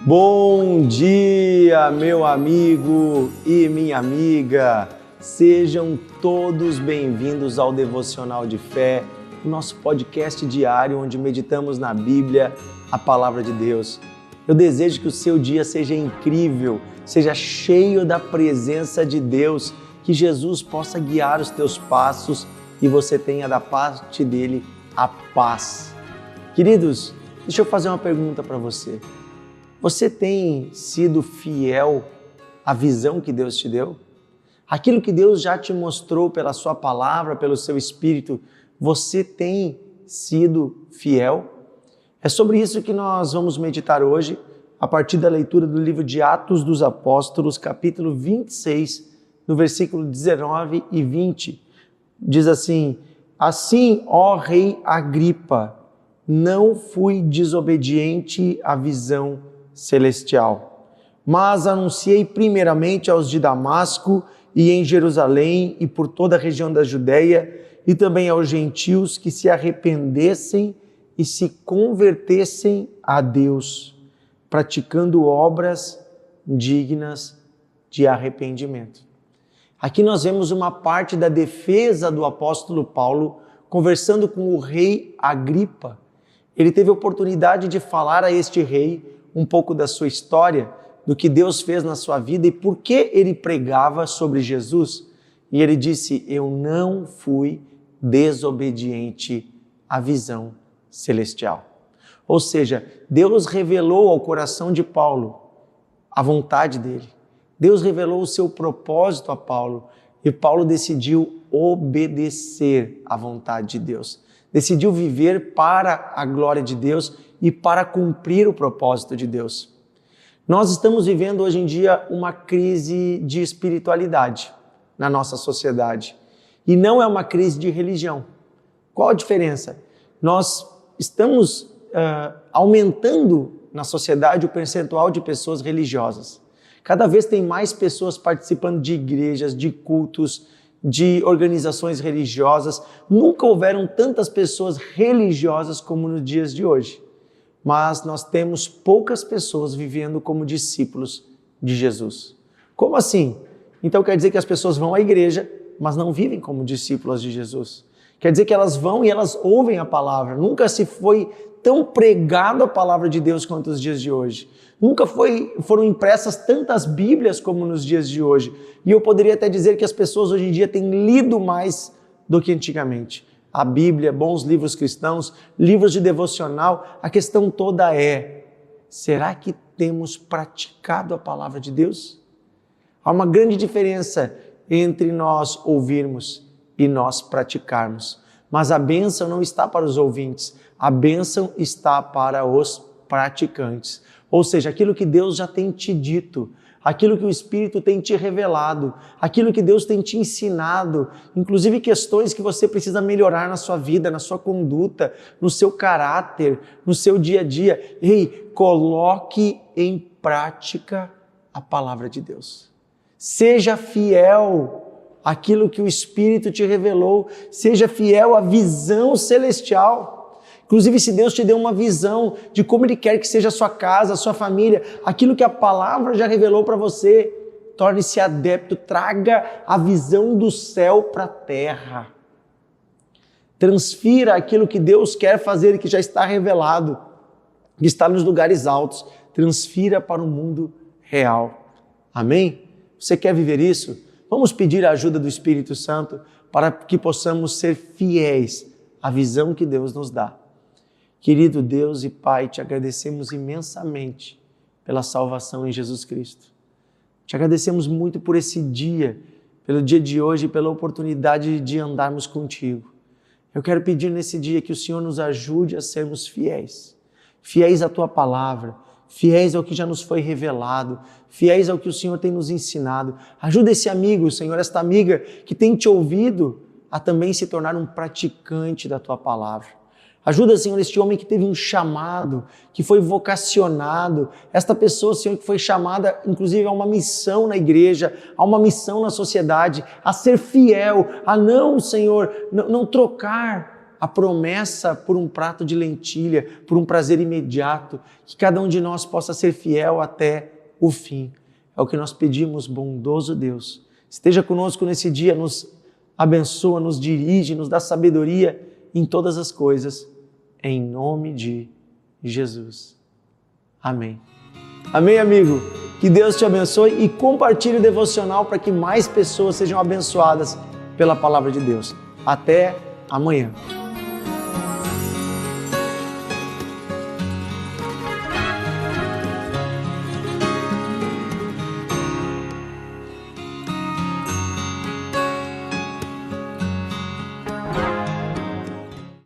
Bom dia, meu amigo e minha amiga. Sejam todos bem-vindos ao Devocional de Fé, o nosso podcast diário onde meditamos na Bíblia, a Palavra de Deus. Eu desejo que o seu dia seja incrível, seja cheio da presença de Deus, que Jesus possa guiar os teus passos e você tenha da parte dele a paz. Queridos, deixa eu fazer uma pergunta para você. Você tem sido fiel à visão que Deus te deu? Aquilo que Deus já te mostrou pela sua palavra, pelo seu Espírito, você tem sido fiel? É sobre isso que nós vamos meditar hoje, a partir da leitura do livro de Atos dos Apóstolos, capítulo 26, no versículo 19 e 20. Diz assim: Assim, ó rei Agripa, não fui desobediente à visão celestial, mas anunciei primeiramente aos de Damasco e em Jerusalém e por toda a região da Judéia e também aos gentios que se arrependessem e se convertessem a Deus, praticando obras dignas de arrependimento. Aqui nós vemos uma parte da defesa do apóstolo Paulo conversando com o rei Agripa. Ele teve a oportunidade de falar a este rei um pouco da sua história, do que Deus fez na sua vida e por que ele pregava sobre Jesus. E ele disse: eu não fui desobediente à visão celestial. Ou seja, Deus revelou ao coração de Paulo a vontade dele. Deus revelou o seu propósito a Paulo e Paulo decidiu obedecer à vontade de Deus. Decidiu viver para a glória de Deus e para cumprir o propósito de Deus. Nós estamos vivendo hoje em dia uma crise de espiritualidade na nossa sociedade. E não é uma crise de religião. Qual a diferença? Nós estamos aumentando na sociedade o percentual de pessoas religiosas. Cada vez tem mais pessoas participando de igrejas, de cultos, de organizações religiosas. Nunca houveram tantas pessoas religiosas como nos dias de hoje. Mas nós temos poucas pessoas vivendo como discípulos de Jesus. Como assim? Então quer dizer que as pessoas vão à igreja, mas não vivem como discípulos de Jesus. Quer dizer que elas vão e elas ouvem a palavra. Nunca se foi tão pregado a palavra de Deus quanto os dias de hoje. Nunca foram impressas tantas Bíblias como nos dias de hoje. E eu poderia até dizer que as pessoas hoje em dia têm lido mais do que antigamente. A Bíblia, bons livros cristãos, livros de devocional. A questão toda é: será que temos praticado a palavra de Deus? Há uma grande diferença entre nós ouvirmos e nós praticarmos. Mas a bênção não está para os ouvintes, a bênção está para os praticantes. Ou seja, aquilo que Deus já tem te dito, aquilo que o Espírito tem te revelado, aquilo que Deus tem te ensinado, inclusive questões que você precisa melhorar na sua vida, na sua conduta, no seu caráter, no seu dia a dia. Ei, coloque em prática a palavra de Deus. Seja fiel àquilo que o Espírito te revelou, seja fiel à visão celestial. Inclusive, se Deus te deu uma visão de como Ele quer que seja a sua casa, a sua família, aquilo que a palavra já revelou para você, torne-se adepto, traga a visão do céu para a terra. Transfira aquilo que Deus quer fazer e que já está revelado, que está nos lugares altos, transfira para o mundo real. Amém? Você quer viver isso? Vamos pedir a ajuda do Espírito Santo para que possamos ser fiéis à visão que Deus nos dá. Querido Deus e Pai, te agradecemos imensamente pela salvação em Jesus Cristo. Te agradecemos muito por esse dia, pelo dia de hoje e pela oportunidade de andarmos contigo. Eu quero pedir nesse dia que o Senhor nos ajude a sermos fiéis. Fiéis à Tua palavra, fiéis ao que já nos foi revelado, fiéis ao que o Senhor tem nos ensinado. Ajuda esse amigo, Senhor, esta amiga que tem te ouvido a também se tornar um praticante da Tua palavra. Ajuda, Senhor, este homem que teve um chamado, que foi vocacionado, esta pessoa, Senhor, que foi chamada, inclusive, a uma missão na igreja, a uma missão na sociedade, a ser fiel, a não, Senhor, não trocar a promessa por um prato de lentilha, por um prazer imediato, que cada um de nós possa ser fiel até o fim. É o que nós pedimos, bondoso Deus. Esteja conosco nesse dia, nos abençoa, nos dirige, nos dá sabedoria em todas as coisas, em nome de Jesus. Amém. Amém, amigo? Que Deus te abençoe e compartilhe o devocional para que mais pessoas sejam abençoadas pela palavra de Deus. Até amanhã.